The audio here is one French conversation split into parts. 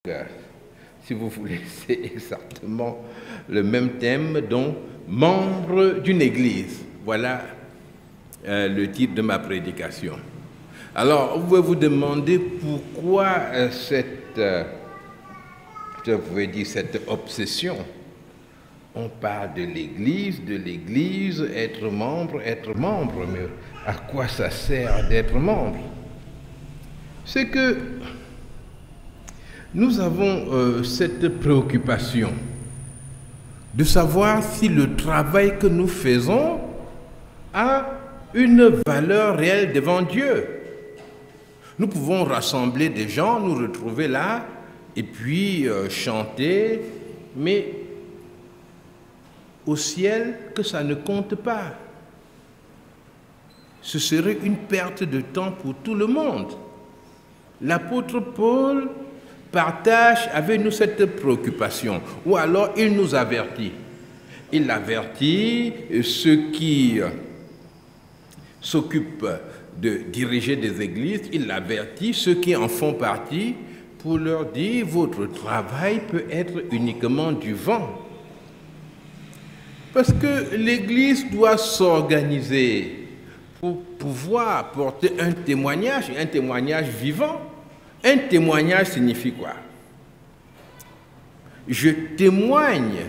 Si vous voulez, c'est exactement le même thème, donc membre d'une église. Voilà le titre de ma prédication. Alors, vous pouvez vous demander pourquoi cette obsession. On parle de l'église, être membre, mais à quoi ça sert d'être membre? C'est que nous avons cette préoccupation de savoir si le travail que nous faisons a une valeur réelle devant Dieu. Nous pouvons rassembler des gens, nous retrouver là, et puis chanter, mais au ciel, que ça ne compte pas. Ce serait une perte de temps pour tout le monde. L'apôtre Paul partage avec nous cette préoccupation, ou alors il nous avertit. Il avertit ceux qui s'occupent de diriger des églises, il avertit ceux qui en font partie pour leur dire: votre travail peut être uniquement du vent. Parce que l'église doit s'organiser pour pouvoir porter un témoignage vivant. Un témoignage signifie quoi? Je témoigne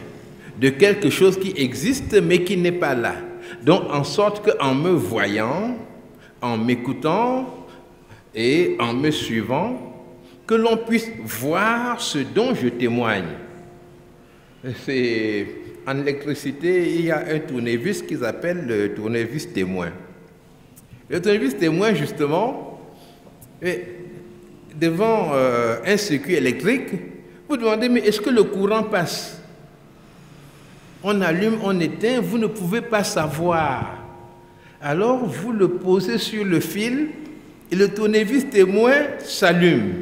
de quelque chose qui existe mais qui n'est pas là. Donc en sorte qu'en me voyant, en m'écoutant et en me suivant, que l'on puisse voir ce dont je témoigne. En électricité, il y a un tournevis qu'ils appellent le tournevis témoin. Le tournevis témoin, justement, devant un circuit électrique, vous demandez: mais est-ce que le courant passe? On allume, on éteint, vous ne pouvez pas savoir. Alors vous le posez sur le fil et le tournevis témoin s'allume.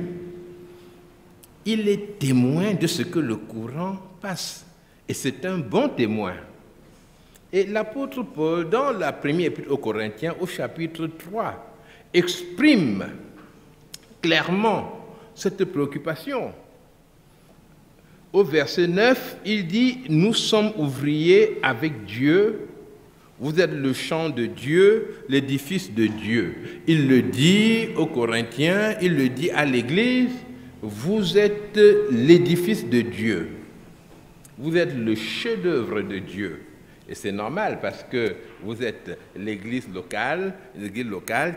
Il est témoin de ce que le courant passe. Et c'est un bon témoin. Et l'apôtre Paul, dans la première épître aux Corinthiens, au chapitre 3, exprime clairement cette préoccupation. Au verset 9, il dit: nous sommes ouvriers avec Dieu, vous êtes le champ de Dieu, l'édifice de Dieu. Il le dit aux Corinthiens, il le dit à l'Église: vous êtes l'édifice de Dieu, vous êtes le chef-d'œuvre de Dieu. Et c'est normal parce que vous êtes l'église locale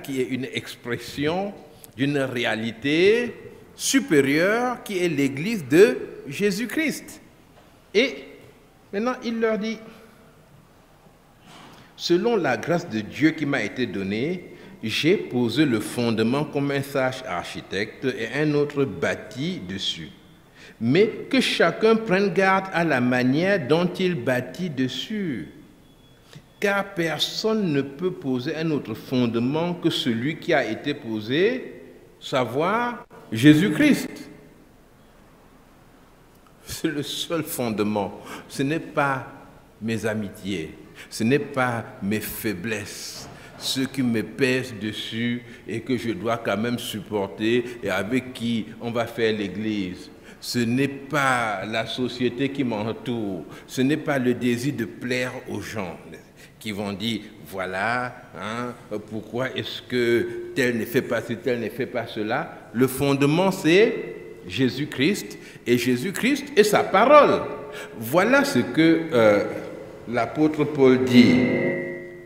qui est une expression d'une réalité supérieure qui est l'église de Jésus-Christ. Et maintenant, il leur dit: selon la grâce de Dieu qui m'a été donnée, j'ai posé le fondement comme un sage architecte et un autre bâti dessus. Mais que chacun prenne garde à la manière dont il bâtit dessus. Car personne ne peut poser un autre fondement que celui qui a été posé, savoir Jésus-Christ. C'est le seul fondement. Ce n'est pas mes amitiés, ce n'est pas mes faiblesses, ceux qui me pèsent dessus et que je dois quand même supporter et avec qui on va faire l'église. Ce n'est pas la société qui m'entoure, ce n'est pas le désir de plaire aux gens qui vont dire: voilà, pourquoi est-ce que tel ne fait pas ci, tel ne fait pas cela. Le fondement, c'est Jésus-Christ, et Jésus-Christ est sa parole. Voilà ce que l'apôtre Paul dit.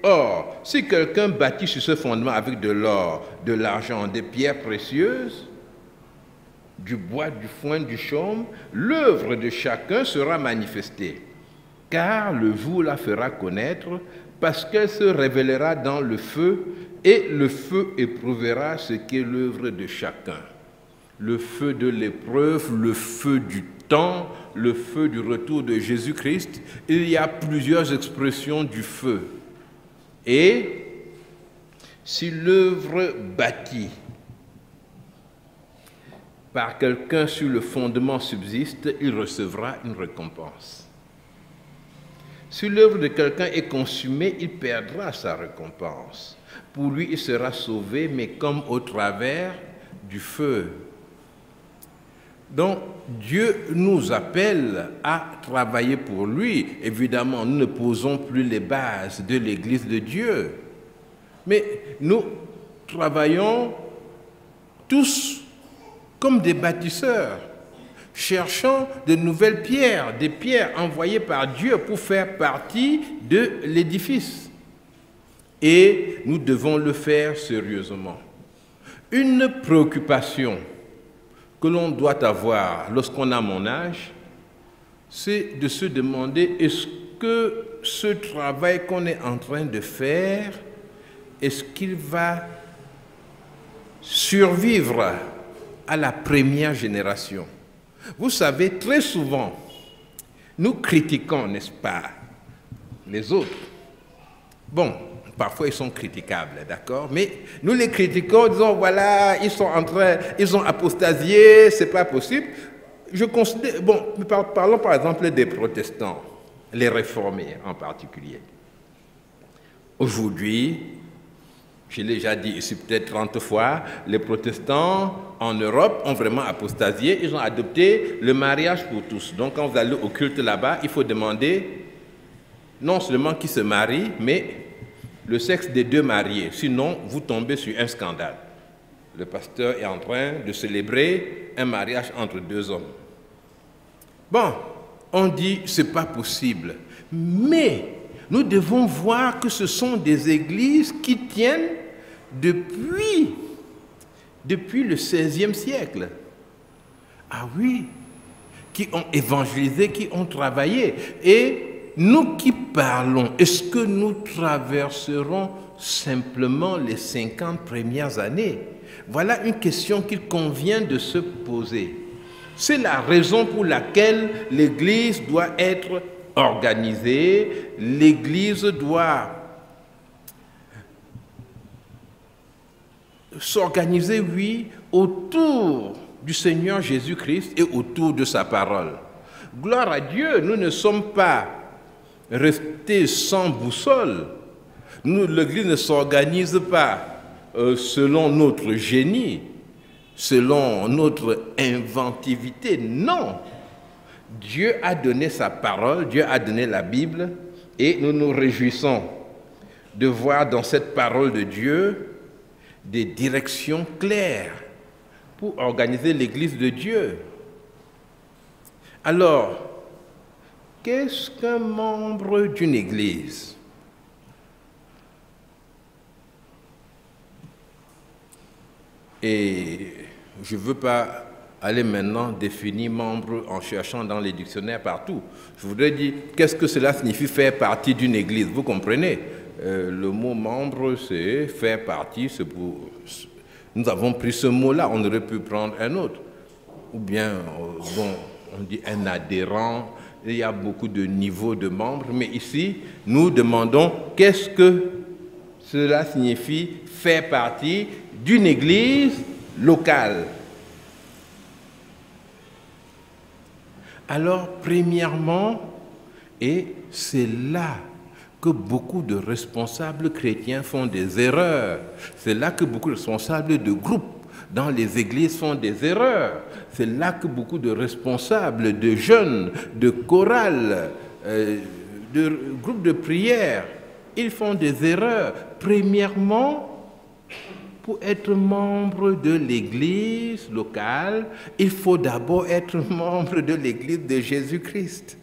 Or, si quelqu'un bâtit sur ce fondement avec de l'or, de l'argent, des pierres précieuses, du bois, du foin, du chaume, l'œuvre de chacun sera manifestée, car le jour la fera connaître, parce qu'elle se révélera dans le feu, et le feu éprouvera ce qu'est l'œuvre de chacun. Le feu de l'épreuve, le feu du temps, le feu du retour de Jésus-Christ. Il y a plusieurs expressions du feu. Et si l'œuvre bâtie par quelqu'un sur le fondement subsiste, il recevra une récompense. Si l'œuvre de quelqu'un est consumée, il perdra sa récompense. Pour lui, il sera sauvé, mais comme au travers du feu. Donc, Dieu nous appelle à travailler pour lui. Évidemment, nous ne posons plus les bases de l'Église de Dieu. Mais nous travaillons tous comme des bâtisseurs, cherchant de nouvelles pierres, des pierres envoyées par Dieu pour faire partie de l'édifice. Et nous devons le faire sérieusement. Une préoccupation que l'on doit avoir lorsqu'on a mon âge, c'est de se demander, est-ce que ce travail qu'on est en train de faire, est-ce qu'il va survivre à la première génération? Vous savez, très souvent, nous critiquons, n'est-ce pas, les autres. Bon, parfois ils sont critiquables, d'accord? Mais nous les critiquons, disons, voilà, ils ont apostasié, c'est pas possible. Je considère, bon, parlons par exemple des protestants, les réformés en particulier. Aujourd'hui, je l'ai déjà dit ici peut-être 30 fois, les protestants en Europe ont vraiment apostasié, ils ont adopté le mariage pour tous. Donc quand vous allez au culte là-bas, il faut demander non seulement qui se marie, mais le sexe des deux mariés. Sinon, vous tombez sur un scandale. Le pasteur est en train de célébrer un mariage entre deux hommes. Bon, on dit c'est pas possible, mais nous devons voir que ce sont des églises qui tiennent depuis le XVIe siècle. Ah oui, qui ont évangélisé, qui ont travaillé. Et nous qui parlons, est-ce que nous traverserons simplement les 50 premières années? Voilà une question qu'il convient de se poser. C'est la raison pour laquelle l'Église doit être organisée, l'Église doit s'organiser, oui, autour du Seigneur Jésus-Christ et autour de sa parole. Gloire à Dieu, nous ne sommes pas restés sans boussole. L'Église ne s'organise pas selon notre génie, selon notre inventivité. Non! Dieu a donné sa parole, Dieu a donné la Bible, et nous nous réjouissons de voir dans cette parole de Dieu des directions claires pour organiser l'Église de Dieu. Alors, qu'est-ce qu'un membre d'une Église? Et je ne veux pas aller maintenant définir membre en cherchant dans les dictionnaires partout. Je voudrais dire, qu'est-ce que cela signifie faire partie d'une église? Vous comprenez? Le mot membre, c'est faire partie. Nous avons pris ce mot-là, on aurait pu prendre un autre. Ou bien, bon, on dit un adhérent. Il y a beaucoup de niveaux de membres. Mais ici, nous demandons, qu'est-ce que cela signifie faire partie d'une église locale? Alors, premièrement, et c'est là que beaucoup de responsables chrétiens font des erreurs. C'est là que beaucoup de responsables de groupes dans les églises font des erreurs. C'est là que beaucoup de responsables de jeunes, de chorales, de groupes de prière, ils font des erreurs. Premièrement, pour être membre de l'église locale, il faut d'abord être membre de l'église de Jésus-Christ.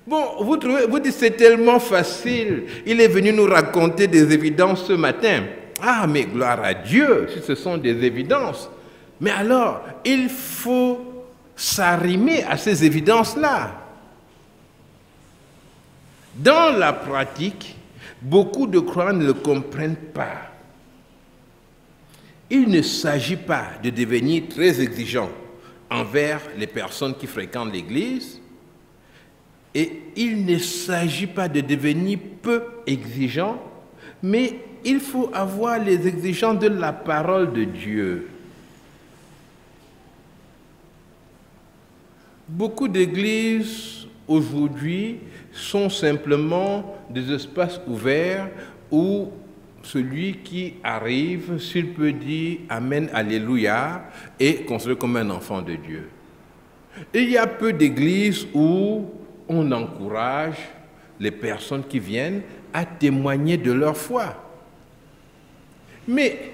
Bon, vous dites c'est tellement facile. Il est venu nous raconter des évidences ce matin. Ah, mais gloire à Dieu, si ce sont des évidences. Mais alors, il faut s'arrimer à ces évidences-là. Dans la pratique, beaucoup de croyants ne le comprennent pas. Il ne s'agit pas de devenir très exigeant envers les personnes qui fréquentent l'Église et il ne s'agit pas de devenir peu exigeant, mais il faut avoir les exigences de la parole de Dieu. Beaucoup d'églises aujourd'hui sont simplement des espaces ouverts où celui qui arrive, s'il peut dire Amen, Alléluia, est considéré comme un enfant de Dieu. Il y a peu d'églises où on encourage les personnes qui viennent à témoigner de leur foi. Mais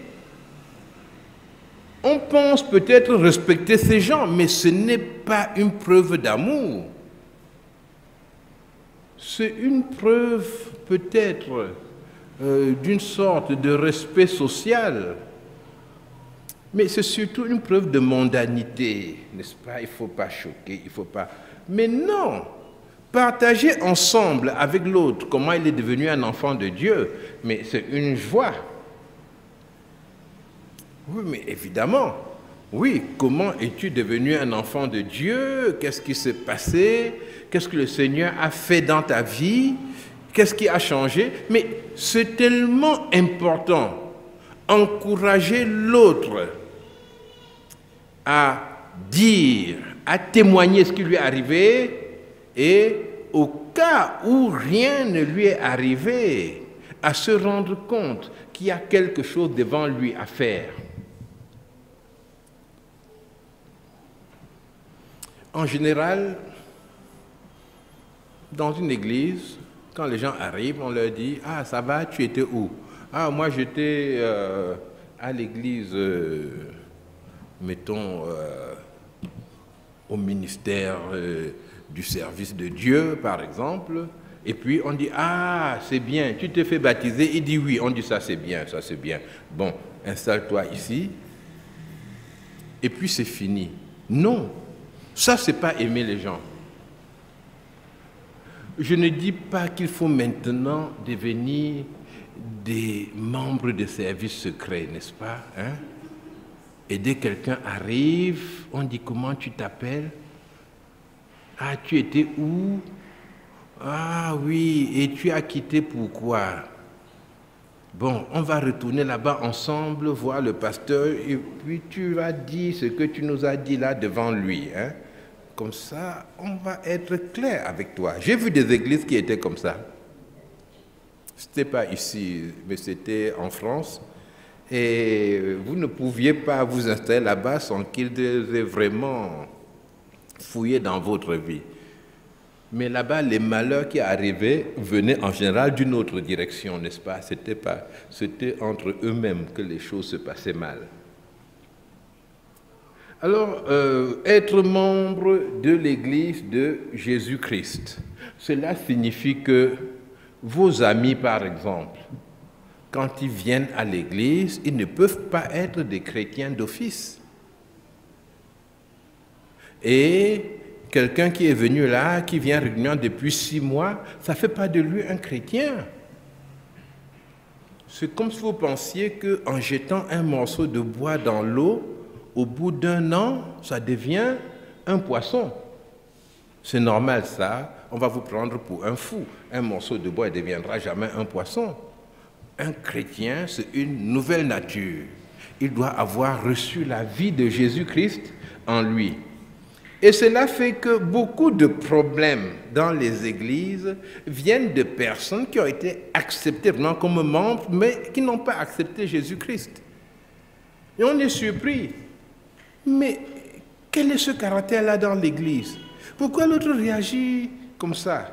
on pense peut-être respecter ces gens, mais ce n'est pas une preuve d'amour. C'est une preuve peut-être d'une sorte de respect social. Mais c'est surtout une preuve de mondanité, n'est-ce pas? Il ne faut pas choquer, il ne faut pas... Mais non! Partager ensemble avec l'autre comment il est devenu un enfant de Dieu, mais c'est une joie. Oui, mais évidemment, oui, comment es-tu devenu un enfant de Dieu? Qu'est-ce qui s'est passé? Qu'est-ce que le Seigneur a fait dans ta vie? Qu'est-ce qui a changé? Mais c'est tellement important, encourager l'autre à dire, à témoigner ce qui lui est arrivé, et au cas où rien ne lui est arrivé, à se rendre compte qu'il y a quelque chose devant lui à faire. En général, dans une église, quand les gens arrivent, on leur dit « Ah, ça va, tu étais où ?»« Ah, moi j'étais à l'église, mettons, au ministère du service de Dieu, par exemple. » Et puis on dit « Ah, c'est bien, tu t'es fait baptiser ?» Il dit « Oui. » On dit « Ça c'est bien, ça c'est bien. Bon, installe-toi ici. » Et puis c'est fini. Non, ça c'est pas aimer les gens. Je ne dis pas qu'il faut maintenant devenir des membres de services secrets, n'est-ce pas, hein? Et dès que quelqu'un arrive, on dit « Comment tu t'appelles? Ah, tu étais où? Ah oui, et tu as quitté pourquoi? Bon, on va retourner là-bas ensemble, voir le pasteur, et puis tu vas dire ce que tu nous as dit là devant lui, hein? Comme ça, on va être clair avec toi. » J'ai vu des églises qui étaient comme ça. Ce n'était pas ici, mais c'était en France. Et vous ne pouviez pas vous installer là-bas sans qu'ils aient vraiment fouillé dans votre vie. Mais là-bas, les malheurs qui arrivaient venaient en général d'une autre direction, n'est-ce pas? C'était entre eux-mêmes que les choses se passaient mal. Alors, être membre de l'Église de Jésus-Christ, cela signifie que vos amis, par exemple, quand ils viennent à l'Église, ils ne peuvent pas être des chrétiens d'office. Et quelqu'un qui est venu là, qui vient régulièrement depuis 6 mois, ça ne fait pas de lui un chrétien. C'est comme si vous pensiez qu'en jetant un morceau de bois dans l'eau, au bout d'1 an, ça devient un poisson. C'est normal ça, on va vous prendre pour un fou. Un morceau de bois ne deviendra jamais un poisson. Un chrétien, c'est une nouvelle nature. Il doit avoir reçu la vie de Jésus-Christ en lui. Et cela fait que beaucoup de problèmes dans les églises viennent de personnes qui ont été acceptées vraiment comme membres, mais qui n'ont pas accepté Jésus-Christ. Et on est surpris. Mais quel est ce caractère-là dans l'église? Pourquoi l'autre réagit comme ça?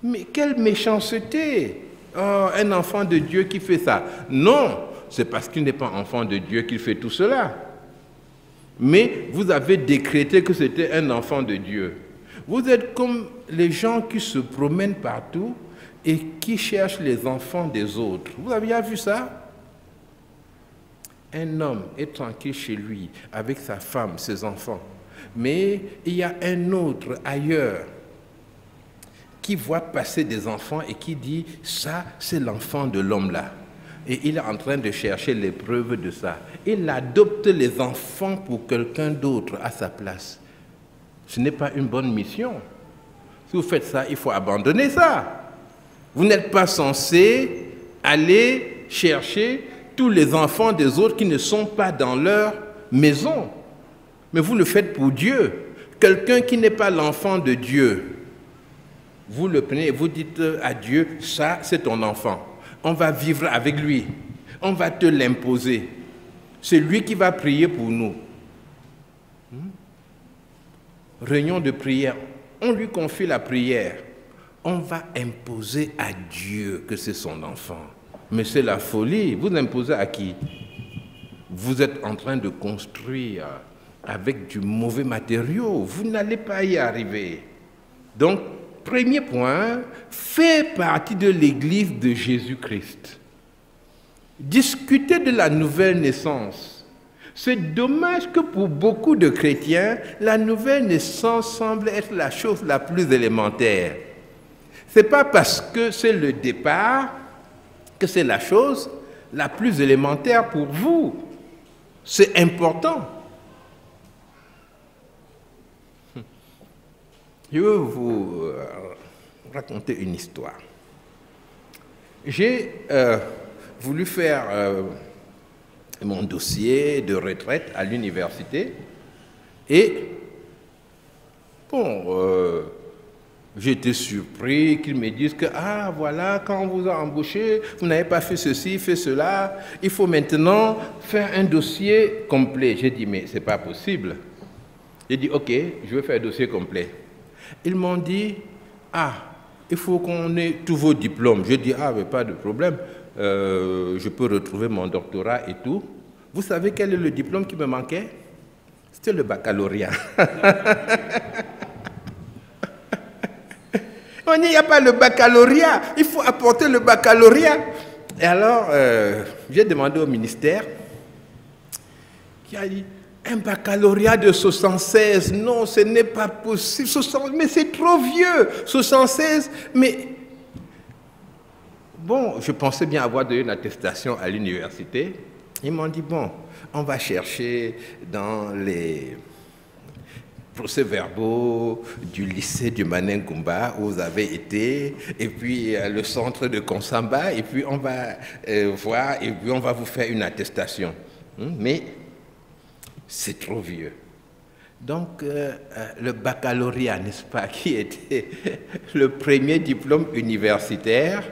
Mais quelle méchanceté! Oh, un enfant de Dieu qui fait ça. Non, c'est parce qu'il n'est pas enfant de Dieu qu'il fait tout cela. Mais vous avez décrété que c'était un enfant de Dieu. Vous êtes comme les gens qui se promènent partout et qui cherchent les enfants des autres. Vous avez déjà vu ça? Un homme est tranquille chez lui, avec sa femme, ses enfants. Mais il y a un autre ailleurs qui voit passer des enfants et qui dit « ça, c'est l'enfant de l'homme-là ». Et il est en train de chercher les preuves de ça. Il adopte les enfants pour quelqu'un d'autre à sa place. Ce n'est pas une bonne mission. Si vous faites ça, il faut abandonner ça. Vous n'êtes pas censé aller chercher tous les enfants des autres qui ne sont pas dans leur maison. Mais vous le faites pour Dieu. Quelqu'un qui n'est pas l'enfant de Dieu, vous le prenez et vous dites à Dieu, ça c'est ton enfant. On va vivre avec lui. On va te l'imposer. C'est lui qui va prier pour nous. réunion de prière, on lui confie la prière. On va imposer à Dieu que c'est son enfant. Mais c'est la folie. Vous imposez à qui? Vous êtes en train de construire avec du mauvais matériau. Vous n'allez pas y arriver. Donc, premier point, fais partie de l'Église de Jésus-Christ. Discutez de la nouvelle naissance. C'est dommage que pour beaucoup de chrétiens, la nouvelle naissance semble être la chose la plus élémentaire. Ce n'est pas parce que c'est le départ que c'est la chose la plus élémentaire pour vous. C'est important. Je vais vous raconter une histoire. J'ai voulu faire mon dossier de retraite à l'université et bon, j'étais surpris qu'ils me disent que, ah voilà, quand on vous a embauché, vous n'avez pas fait ceci, fait cela, il faut maintenant faire un dossier complet. J'ai dit, mais ce n'est pas possible. J'ai dit, ok, je vais faire un dossier complet. Ils m'ont dit, ah, il faut qu'on ait tous vos diplômes. J'ai dit, ah, mais pas de problème, je peux retrouver mon doctorat et tout. Vous savez quel est le diplôme qui me manquait? C'était le baccalauréat. On dit, il n'y a pas le baccalauréat, il faut apporter le baccalauréat. Et alors, j'ai demandé au ministère, qui a dit, un baccalauréat de 76, non, ce n'est pas possible, 60, mais c'est trop vieux, 76, mais... Bon, je pensais bien avoir donné une attestation à l'université. Ils m'ont dit, bon, on va chercher dans les procès-verbaux du lycée du Manengumba où vous avez été, et puis le centre de Konsamba, et puis on va voir, et puis on va vous faire une attestation. Mais c'est trop vieux. Donc, le baccalauréat, n'est-ce pas, qui était le premier diplôme universitaire,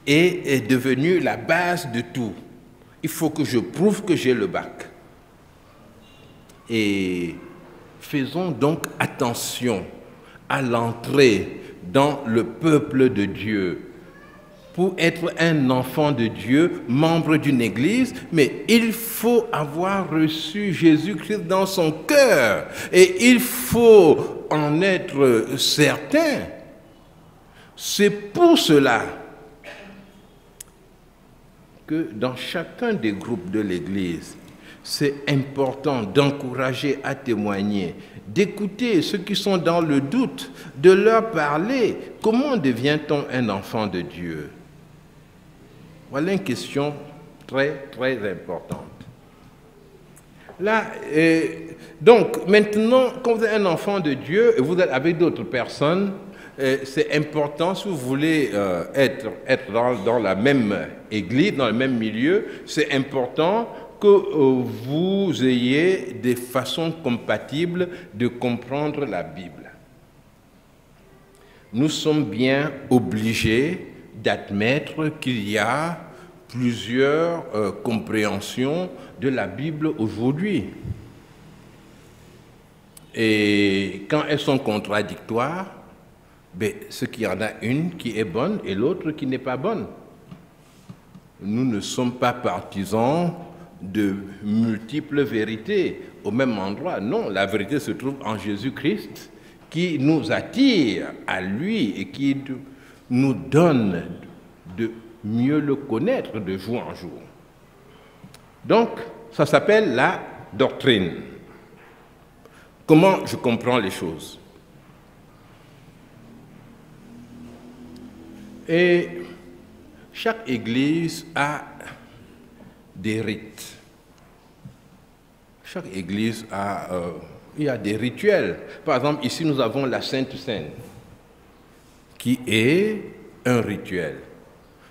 est devenu la base de tout. Il faut que je prouve que j'ai le bac. Et faisons donc attention à l'entrée dans le peuple de Dieu. Pour être un enfant de Dieu, membre d'une église, mais il faut avoir reçu Jésus-Christ dans son cœur. Et il faut en être certain. C'est pour cela que dans chacun des groupes de l'église, c'est important d'encourager à témoigner, d'écouter ceux qui sont dans le doute, de leur parler. Comment devient-on un enfant de Dieu? Voilà une question très, très importante. Là, donc, maintenant, quand vous êtes un enfant de Dieu et vous êtes avec d'autres personnes, c'est important, si vous voulez être dans la même église, dans le même milieu, c'est important que vous ayez des façons compatibles de comprendre la Bible. Nous sommes bien obligés d'admettre qu'il y a plusieurs compréhensions de la Bible aujourd'hui. Et quand elles sont contradictoires, c'est qu'il y en a une qui est bonne et l'autre qui n'est pas bonne. Nous ne sommes pas partisans de multiples vérités au même endroit. Non, la vérité se trouve en Jésus-Christ qui nous attire à lui et qui nous donne de mieux le connaître de jour en jour. Donc, ça s'appelle la doctrine. Comment je comprends les choses? Et chaque église a des rites. Chaque église a, il y a des rituels. Par exemple, ici nous avons la Sainte Seine, qui est un rituel.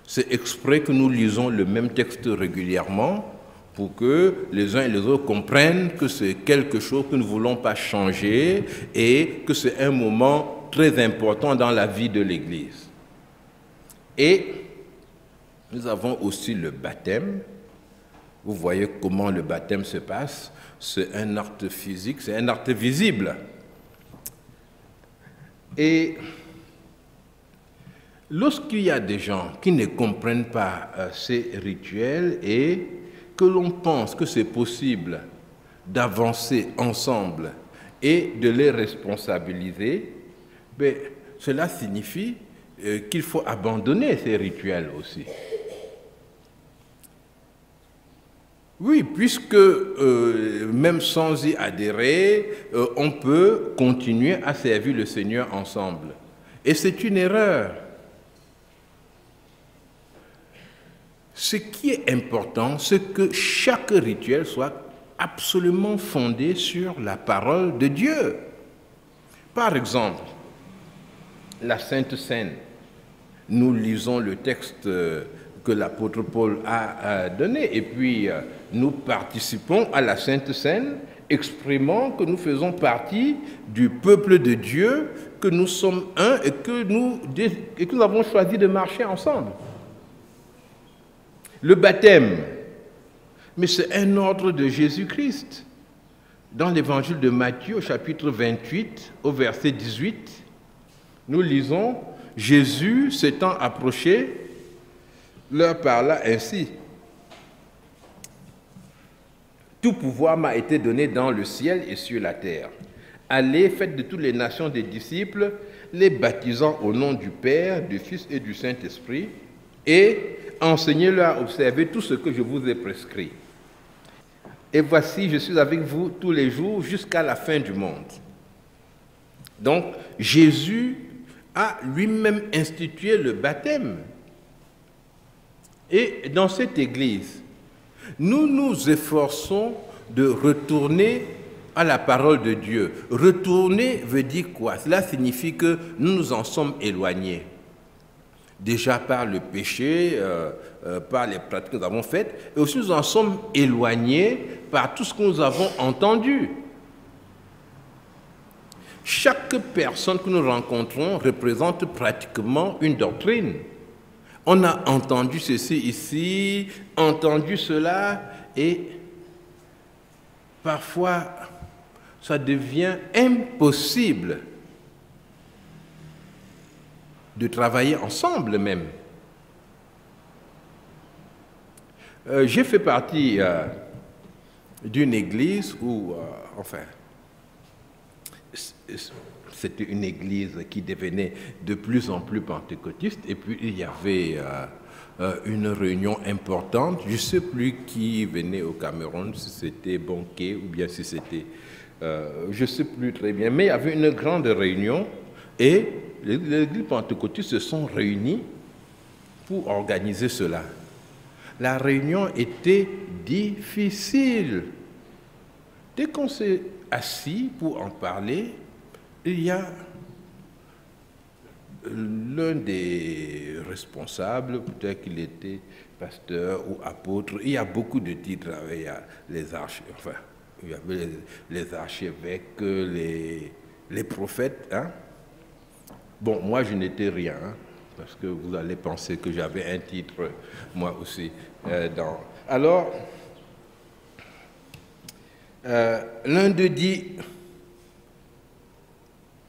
C'est exprès que nous lisons le même texte régulièrement pour que les uns et les autres comprennent que c'est quelque chose que nous ne voulons pas changer et que c'est un moment très important dans la vie de l'Église. Et nous avons aussi le baptême. Vous voyez comment le baptême se passe. C'est un acte physique, c'est un acte visible. Et lorsqu'il y a des gens qui ne comprennent pas ces rituels et que l'on pense que c'est possible d'avancer ensemble et de les responsabiliser, ben, cela signifie qu'il faut abandonner ces rituels aussi. Oui, puisque même sans y adhérer, on peut continuer à servir le Seigneur ensemble. Et c'est une erreur. Ce qui est important, c'est que chaque rituel soit absolument fondé sur la parole de Dieu. Par exemple, la Sainte Seine. Nous lisons le texte que l'apôtre Paul a donné et puis nous participons à la Sainte Seine, exprimant que nous faisons partie du peuple de Dieu, que nous sommes un et que nous avons choisi de marcher ensemble. Le baptême, mais c'est un ordre de Jésus-Christ. Dans l'évangile de Matthieu, au chapitre 28, au verset 18, nous lisons « Jésus s'étant approché, leur parla ainsi. Tout pouvoir m'a été donné dans le ciel et sur la terre. Allez, faites de toutes les nations des disciples, les baptisant au nom du Père, du Fils et du Saint-Esprit, et enseignez-leur à observer tout ce que je vous ai prescrit. Et voici, je suis avec vous tous les jours jusqu'à la fin du monde. » Donc, Jésus a lui-même institué le baptême. Et dans cette Église, nous nous efforçons de retourner à la parole de Dieu. Retourner veut dire quoi? Cela signifie que nous nous en sommes éloignés. Déjà par le péché, par les pratiques que nous avons faites, et aussi nous en sommes éloignés par tout ce que nous avons entendu. Chaque personne que nous rencontrons représente pratiquement une doctrine. On a entendu ceci ici, entendu cela, et parfois, ça devient impossible de travailler ensemble même. J'ai fait partie d'une église où, c'était une église qui devenait de plus en plus pentecôtiste, et puis il y avait une réunion importante. Je ne sais plus qui venait au Cameroun, si c'était Bonquet ou bien si c'était... je ne sais plus très bien, mais il y avait une grande réunion et les églises pentecôtistes se sont réunies pour organiser cela. La réunion était difficile. Dès qu'on s'est assis pour en parler, il y a l'un des responsables, peut-être qu'il était pasteur ou apôtre, il y a beaucoup de titres, il y a les archevêques, enfin, il y avait les archevêques, les prophètes. Hein? Bon, moi je n'étais rien, hein, parce que vous allez penser que j'avais un titre, moi aussi. Alors, l'un d'eux dit,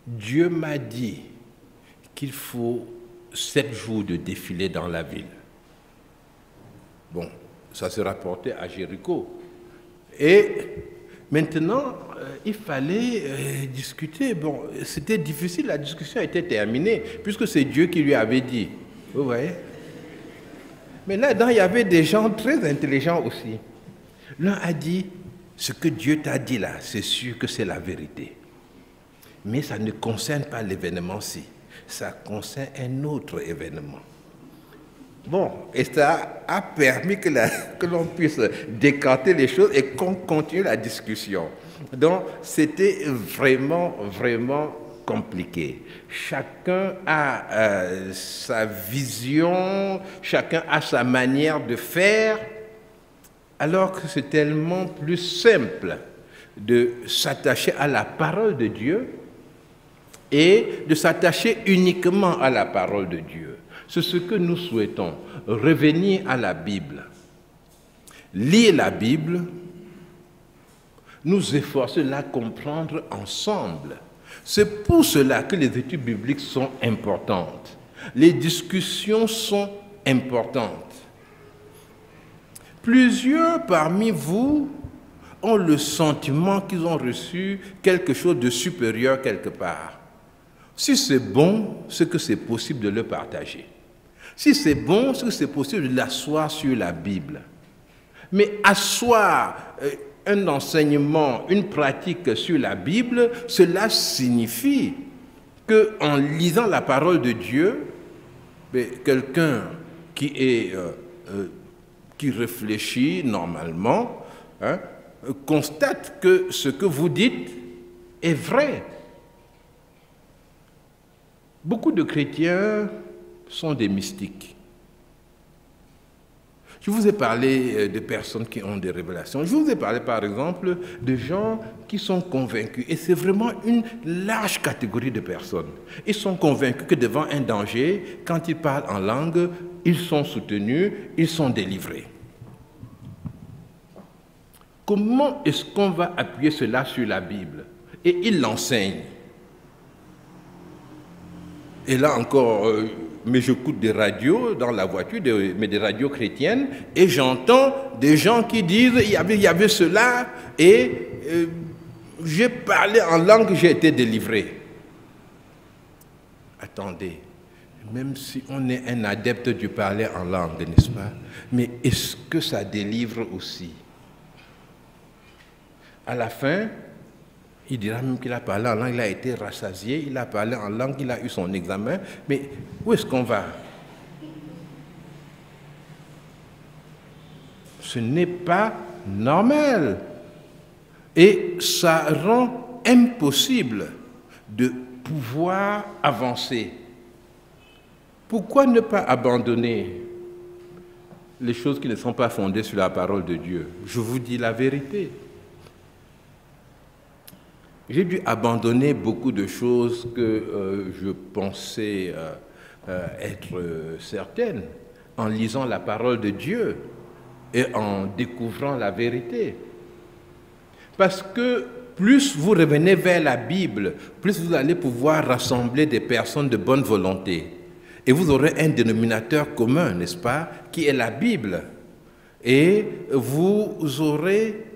Dieu m'a dit qu'il faut 7 jours de défilé dans la ville. Bon, ça se rapportait à Jéricho. Et maintenant, il fallait discuter. Bon, c'était difficile, la discussion était terminée, puisque c'est Dieu qui lui avait dit. Vous voyez? Mais là-dedans, il y avait des gens très intelligents aussi. L'un a dit, ce que Dieu t'a dit là, c'est sûr que c'est la vérité. Mais ça ne concerne pas l'événement-ci. Ça concerne un autre événement. Bon, et ça a permis que l'on puisse décanter les choses et qu'on continue la discussion. Donc, c'était vraiment, vraiment compliqué. Chacun a sa vision, chacun a sa manière de faire, alors que c'est tellement plus simple de s'attacher à la parole de Dieu et de s'attacher uniquement à la parole de Dieu. C'est ce que nous souhaitons, revenir à la Bible, lire la Bible, nous efforcer de la comprendre ensemble. C'est pour cela que les études bibliques sont importantes. Les discussions sont importantes. Plusieurs parmi vous ont le sentiment qu'ils ont reçu quelque chose de supérieur quelque part. Si c'est bon, c'est que c'est possible de le partager. Si c'est bon, c'est que c'est possible de l'asseoir sur la Bible. Mais asseoir un enseignement, une pratique sur la Bible, cela signifie qu'en lisant la parole de Dieu, quelqu'un qui réfléchit normalement, constate que ce que vous dites est vrai. Beaucoup de chrétiens sont des mystiques. Je vous ai parlé de personnes qui ont des révélations. Je vous ai parlé, par exemple, de gens qui sont convaincus. Et c'est vraiment une large catégorie de personnes. Ils sont convaincus que devant un danger, quand ils parlent en langue, ils sont soutenus, ils sont délivrés. Comment est-ce qu'on va appuyer cela sur la Bible? Et ils l'enseignent. Et là encore, mais j'écoute des radios dans la voiture, mais des radios chrétiennes, et j'entends des gens qui disent il y avait cela, et j'ai parlé en langue, j'ai été délivré. Attendez, même si on est un adepte du parler en langue, n'est-ce pas? Mais est-ce que ça délivre aussi? À la fin, il dira même qu'il a parlé en langue, il a été rassasié, il a parlé en langue, il a eu son examen. Mais où est-ce qu'on va? Ce n'est pas normal. Et ça rend impossible de pouvoir avancer. Pourquoi ne pas abandonner les choses qui ne sont pas fondées sur la parole de Dieu? Je vous dis la vérité. J'ai dû abandonner beaucoup de choses que je pensais être certaines en lisant la parole de Dieu et en découvrant la vérité. Parce que plus vous revenez vers la Bible, plus vous allez pouvoir rassembler des personnes de bonne volonté. Et vous aurez un dénominateur commun, n'est-ce pas, qui est la Bible. Et vous aurez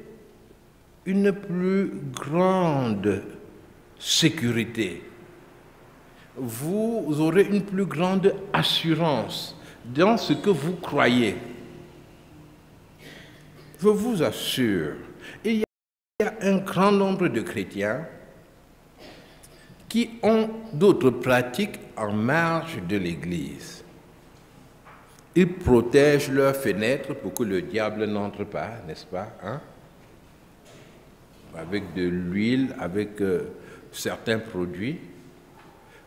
une plus grande sécurité. Vous aurez une plus grande assurance dans ce que vous croyez. Je vous assure, il y a un grand nombre de chrétiens qui ont d'autres pratiques en marge de l'Église. Ils protègent leurs fenêtres pour que le diable n'entre pas, n'est-ce pas, hein? Avec de l'huile, avec certains produits,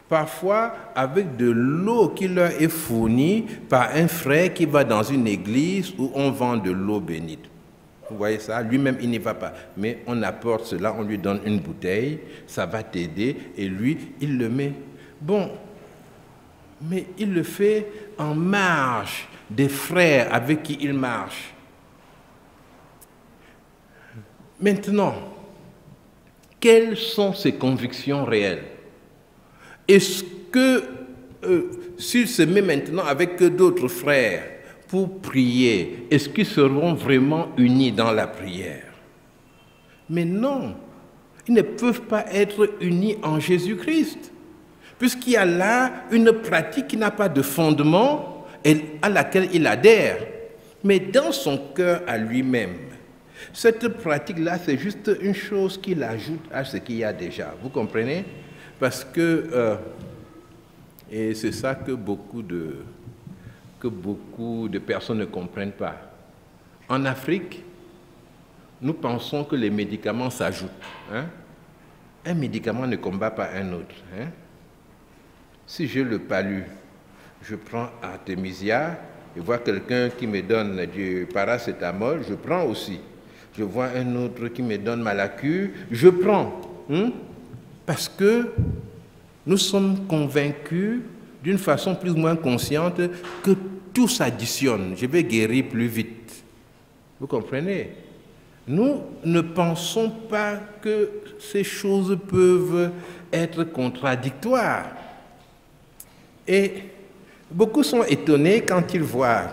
parfois avec de l'eau qui leur est fournie par un frère qui va dans une église où on vend de l'eau bénite. Vous voyez ça? Lui-même, il n'y va pas. Mais on apporte cela, on lui donne une bouteille, ça va t'aider, et lui, il le met. Bon, mais il le fait en marge des frères avec qui il marche. Maintenant, quelles sont ses convictions réelles? Est-ce que s'il se met maintenant avec d'autres frères pour prier, est-ce qu'ils seront vraiment unis dans la prière? Mais non, ils ne peuvent pas être unis en Jésus-Christ, puisqu'il y a là une pratique qui n'a pas de fondement et à laquelle il adhère, mais dans son cœur à lui-même. Cette pratique-là, c'est juste une chose qu'il ajoute à ce qu'il y a déjà. Vous comprenez? Parce que, et c'est ça que beaucoup de personnes ne comprennent pas. En Afrique, nous pensons que les médicaments s'ajoutent. Hein? Un médicament ne combat pas un autre. Hein? Si j'ai le palu, je prends Artemisia, je vois quelqu'un qui me donne du paracétamol, je prends aussi. Je vois un autre qui me donne Malacu, je prends. Parce que nous sommes convaincus d'une façon plus ou moins consciente que tout s'additionne. Je vais guérir plus vite. Vous comprenez? Nous ne pensons pas que ces choses peuvent être contradictoire. Et beaucoup sont étonnés quand ils voient,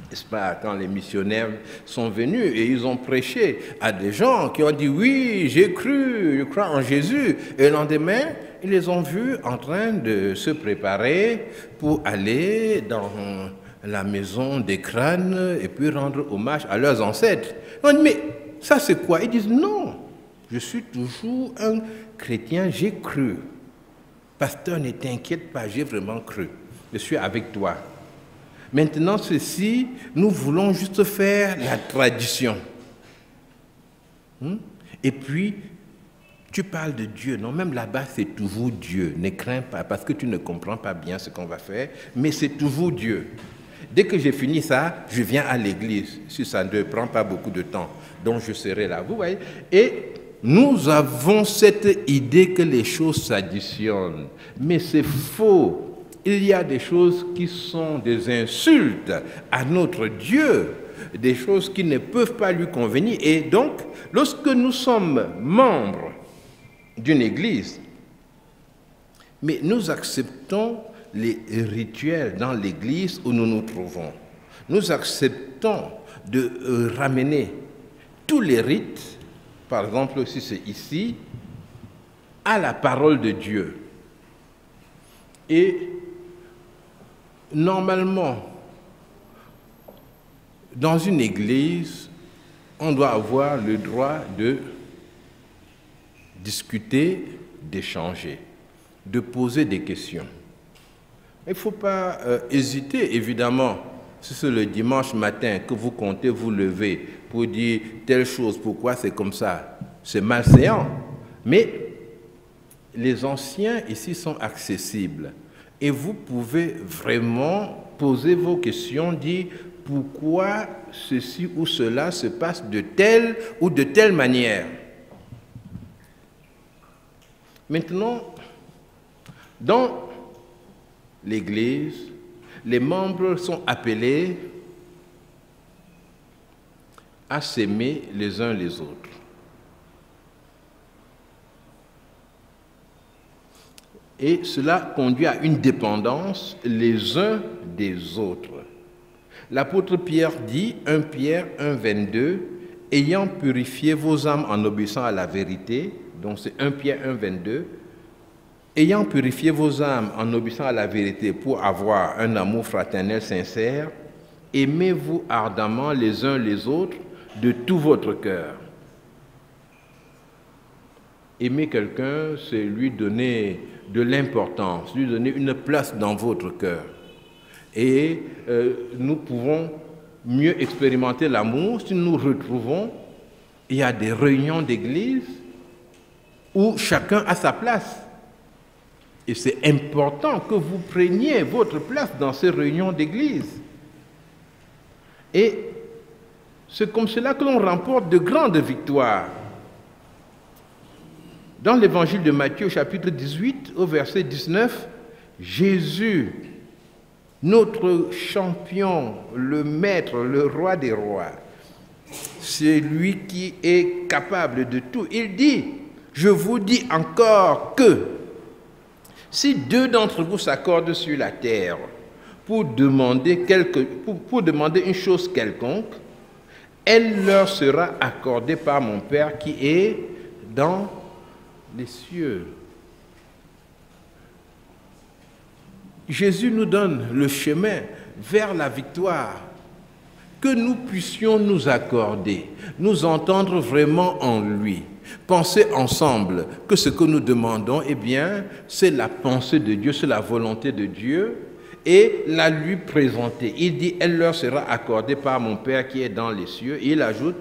n'est-ce pas, quand les missionnaires sont venus et ils ont prêché à des gens qui ont dit « Oui, j'ai cru, je crois en Jésus ». Et le lendemain, ils les ont vus en train de se préparer pour aller dans la maison des crânes et puis rendre hommage à leurs ancêtres. On dit « Mais ça c'est quoi ?» Ils disent « Non, je suis toujours un chrétien, j'ai cru. Pasteur, ne t'inquiète pas, j'ai vraiment cru. Je suis avec toi. Maintenant, ceci, nous voulons juste faire la tradition. Et puis, tu parles de Dieu. Non, même là-bas, c'est toujours Dieu. Ne crains pas, parce que tu ne comprends pas bien ce qu'on va faire, mais c'est toujours Dieu. Dès que j'ai fini ça, je viens à l'église. Si ça ne prend pas beaucoup de temps, donc je serai là. Vous voyez? Et nous avons cette idée que les choses s'additionnent. Mais c'est faux. Il y a des choses qui sont des insultes à notre Dieu, des choses qui ne peuvent pas lui convenir. Et donc, lorsque nous sommes membres d'une église, mais nous acceptons les rituels dans l'église où nous nous trouvons. Nous acceptons de ramener tous les rites, par exemple si c'est ici, à la parole de Dieu. Et normalement, dans une église, on doit avoir le droit de discuter, d'échanger, de poser des questions. Il ne faut pas hésiter, évidemment, si c'est le dimanche matin que vous comptez vous lever pour dire telle chose, pourquoi c'est comme ça, c'est malséant. Mais les anciens ici sont accessibles et vous pouvez vraiment poser vos questions, dire pourquoi ceci ou cela se passe de telle ou de telle manière. Maintenant, dans l'Église, les membres sont appelés à s'aimer les uns les autres. Et cela conduit à une dépendance les uns des autres. L'apôtre Pierre dit, 1 Pierre 1, 22, « Ayant purifié vos âmes en obéissant à la vérité », donc c'est 1 Pierre 1, 22, « Ayant purifié vos âmes en obéissant à la vérité pour avoir un amour fraternel sincère, aimez-vous ardemment les uns les autres de tout votre cœur. » Aimer quelqu'un, c'est lui donner de l'importance, lui donner une place dans votre cœur. Et nous pouvons mieux expérimenter l'amour si nous nous retrouvons. Il y a des réunions d'église où chacun a sa place. Et c'est important que vous preniez votre place dans ces réunions d'église. Et c'est comme cela que l'on remporte de grandes victoires. Dans l'évangile de Matthieu, chapitre 18, au verset 19, Jésus, notre champion, le maître, le roi des rois, c'est lui qui est capable de tout. Il dit, je vous dis encore que si deux d'entre vous s'accordent sur la terre pour demander une chose quelconque, elle leur sera accordée par mon Père qui est dans les cieux. Jésus nous donne le chemin vers la victoire, que nous puissions nous accorder, nous entendre vraiment en lui, penser ensemble que ce que nous demandons, eh bien, c'est la pensée de Dieu, c'est la volonté de Dieu, et la lui présenter. Il dit, elle leur sera accordée par mon Père qui est dans les cieux. Et il ajoute,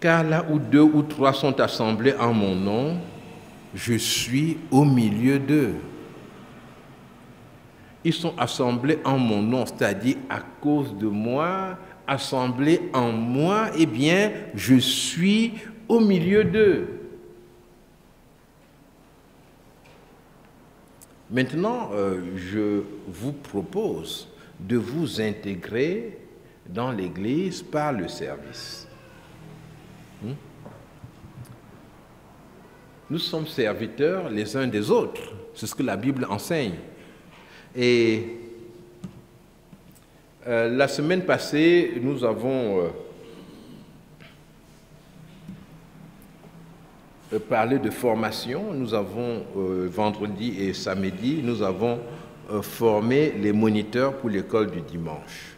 car là où deux ou trois sont assemblés en mon nom, je suis au milieu d'eux. Ils sont assemblés en mon nom, c'est-à-dire à cause de moi, assemblés en moi, eh bien, je suis au milieu d'eux. Maintenant, je vous propose de vous intégrer dans l'Église par le service. Nous sommes serviteurs les uns des autres. C'est ce que la Bible enseigne. Et la semaine passée, nous avons parlé de formation. Nous avons, vendredi et samedi, nous avons formé les moniteurs pour l'école du dimanche.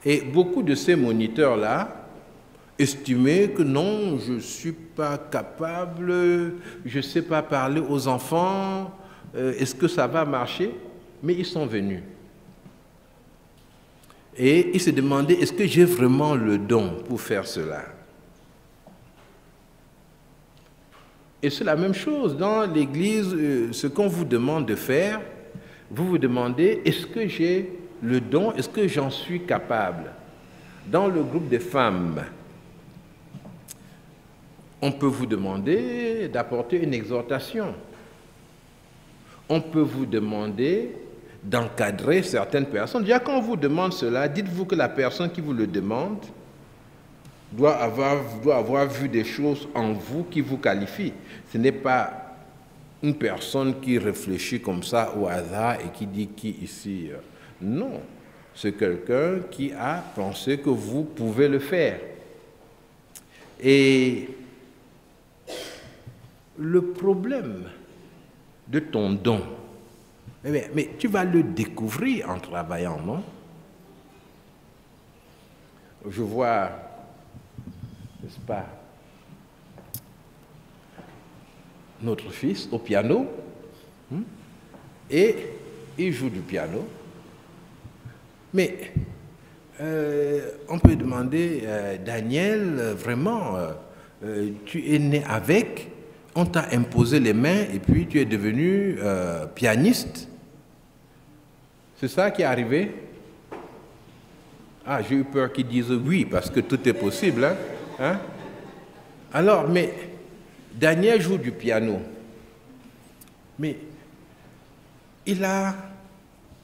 Et beaucoup de ces moniteurs-là estimaient que non, je ne suis pas capable, je ne sais pas parler aux enfants, est-ce que ça va marcher? Mais ils sont venus. Et ils se demandaient, est-ce que j'ai vraiment le don pour faire cela? Et c'est la même chose dans l'Église, ce qu'on vous demande de faire, vous vous demandez, est-ce que j'ai le don, est-ce que j'en suis capable? Dans le groupe des femmes, on peut vous demander d'apporter une exhortation. On peut vous demander d'encadrer certaines personnes. Déjà, quand on vous demande cela, dites-vous que la personne qui vous le demande doit avoir vu des choses en vous qui vous qualifient. Ce n'est pas une personne qui réfléchit comme ça au hasard et qui dit qui ici. Non, c'est quelqu'un qui a pensé que vous pouvez le faire. Et le problème de ton don, mais tu vas le découvrir en travaillant, non? Je vois, n'est-ce pas, notre fils au piano, et il joue du piano. Mais on peut demander, Daniel, vraiment, tu es né avec, on t'a imposé les mains et puis tu es devenu pianiste. C'est ça qui est arrivé? Ah, j'ai eu peur qu'ils disent oui, parce que tout est possible. Hein? Alors, mais Daniel joue du piano. Mais il a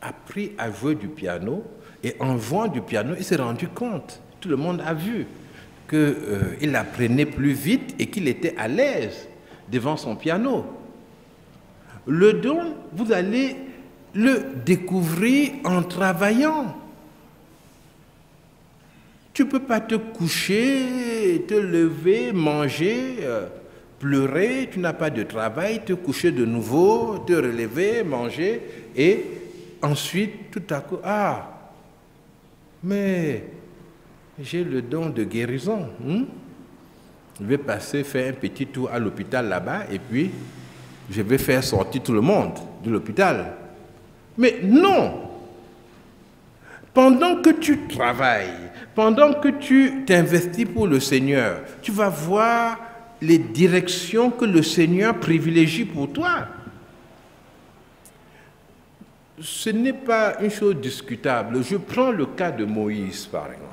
appris à jouer du piano et en jouant du piano, il s'est rendu compte, tout le monde a vu, qu'il apprenait plus vite et qu'il était à l'aise devant son piano. Le don, vous allez le découvrir en travaillant. Tu ne peux pas te coucher, te lever, manger, pleurer, tu n'as pas de travail, te coucher de nouveau, te relever, manger, et ensuite, tout à coup, ah, mais j'ai le don de guérison. Je vais passer, faire un petit tour à l'hôpital là-bas, et puis je vais faire sortir tout le monde de l'hôpital. Mais non! Pendant que tu travailles, pendant que tu t'investis pour le Seigneur, tu vas voir les directions que le Seigneur privilégie pour toi. Ce n'est pas une chose discutable. Je prends le cas de Moïse, par exemple.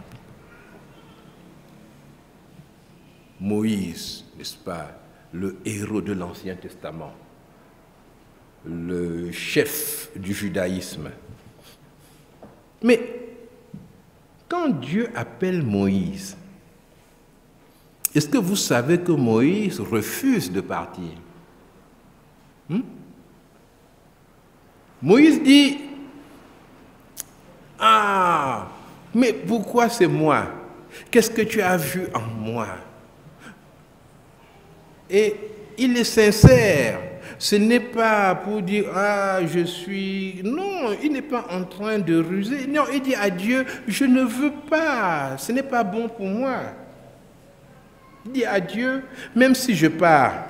Moïse, n'est-ce pas, le héros de l'Ancien Testament, le chef du judaïsme. Mais quand Dieu appelle Moïse, est-ce que vous savez que Moïse refuse de partir? Moïse dit, ah, mais pourquoi c'est moi? Qu'est-ce que tu as vu en moi? Et il est sincère. Ce n'est pas pour dire, ah, je suis... Non, il n'est pas en train de ruser. Non, il dit à Dieu, je ne veux pas. Ce n'est pas bon pour moi. Il dit à Dieu, même si je pars,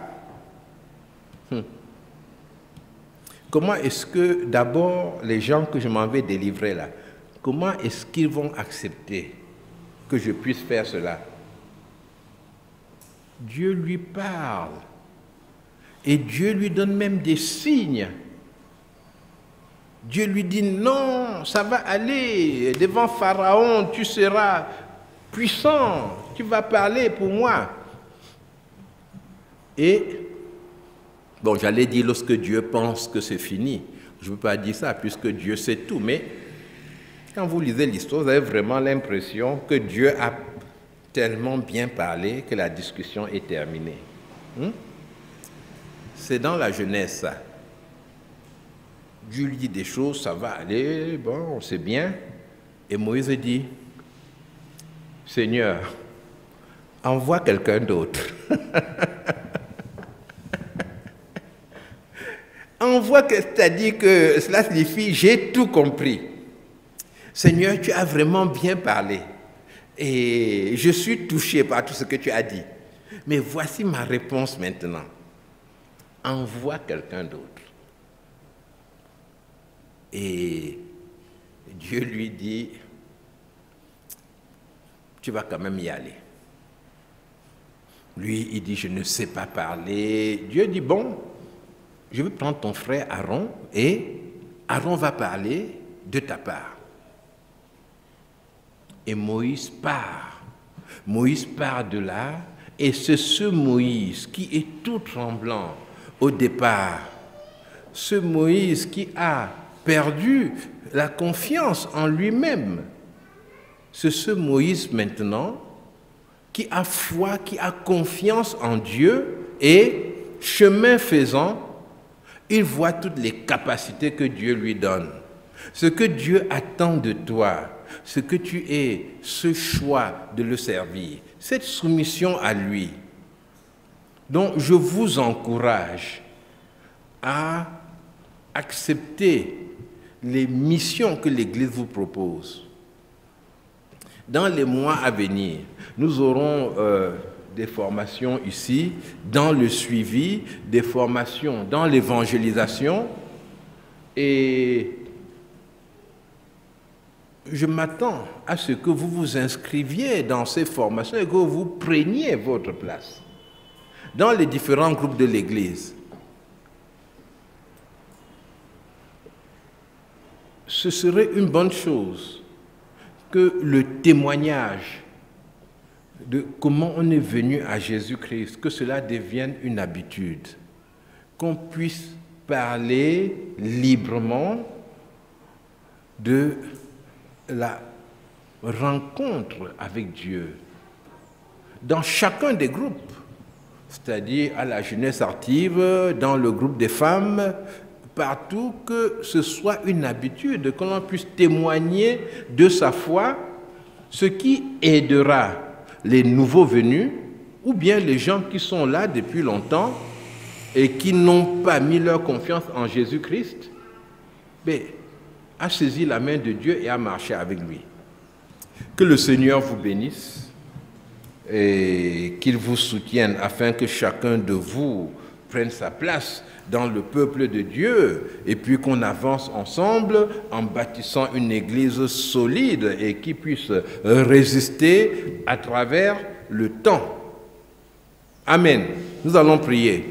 comment est-ce que, d'abord, les gens que je m'en vais délivrer là, comment est-ce qu'ils vont accepter que je puisse faire cela? Dieu lui parle. Et Dieu lui donne même des signes. Dieu lui dit, non, ça va aller. Devant Pharaon, tu seras puissant. Tu vas parler pour moi. Et, bon, j'allais dire lorsque Dieu pense que c'est fini. Je ne veux pas dire ça puisque Dieu sait tout. Mais quand vous lisez l'histoire, vous avez vraiment l'impression que Dieu a tellement bien parlé que la discussion est terminée. C'est dans la jeunesse, ça. Dieu lui dit des choses, ça va aller, bon, c'est bien. Et Moïse dit, Seigneur, envoie quelqu'un d'autre. Envoie, c'est-à-dire que cela signifie, j'ai tout compris. Seigneur, tu as vraiment bien parlé. Et je suis touché par tout ce que tu as dit. Mais voici ma réponse maintenant. Envoie quelqu'un d'autre. Et Dieu lui dit, tu vas quand même y aller. Lui, il dit, je ne sais pas parler. Dieu dit, bon, je vais prendre ton frère Aaron et Aaron va parler de ta part. Et Moïse part. Moïse part de là et c'est ce Moïse qui est tout tremblant au départ. Ce Moïse qui a perdu la confiance en lui-même. C'est ce Moïse maintenant qui a foi, qui a confiance en Dieu et chemin faisant, il voit toutes les capacités que Dieu lui donne. Ce que Dieu attend de toi, ce que tu es, ce choix de le servir, cette soumission à lui. Donc je vous encourage à accepter les missions que l'Église vous propose. Dans les mois à venir, nous aurons des formations ici, dans le suivi, des formations dans l'évangélisation. Et je m'attends à ce que vous vous inscriviez dans ces formations et que vous preniez votre place dans les différents groupes de l'Église. Ce serait une bonne chose que le témoignage de comment on est venu à Jésus-Christ, que cela devienne une habitude, qu'on puisse parler librement de la rencontre avec Dieu dans chacun des groupes, c'est-à-dire à la jeunesse active, dans le groupe des femmes, partout, que ce soit une habitude, que l'on puisse témoigner de sa foi, ce qui aidera les nouveaux venus ou bien les gens qui sont là depuis longtemps et qui n'ont pas mis leur confiance en Jésus-Christ, à saisir la main de Dieu et à marcher avec lui. Que le Seigneur vous bénisse et qu'il vous soutienne afin que chacun de vous prenne sa place dans le peuple de Dieu et puis qu'on avance ensemble en bâtissant une église solide et qui puisse résister à travers le temps. Amen. Nous allons prier.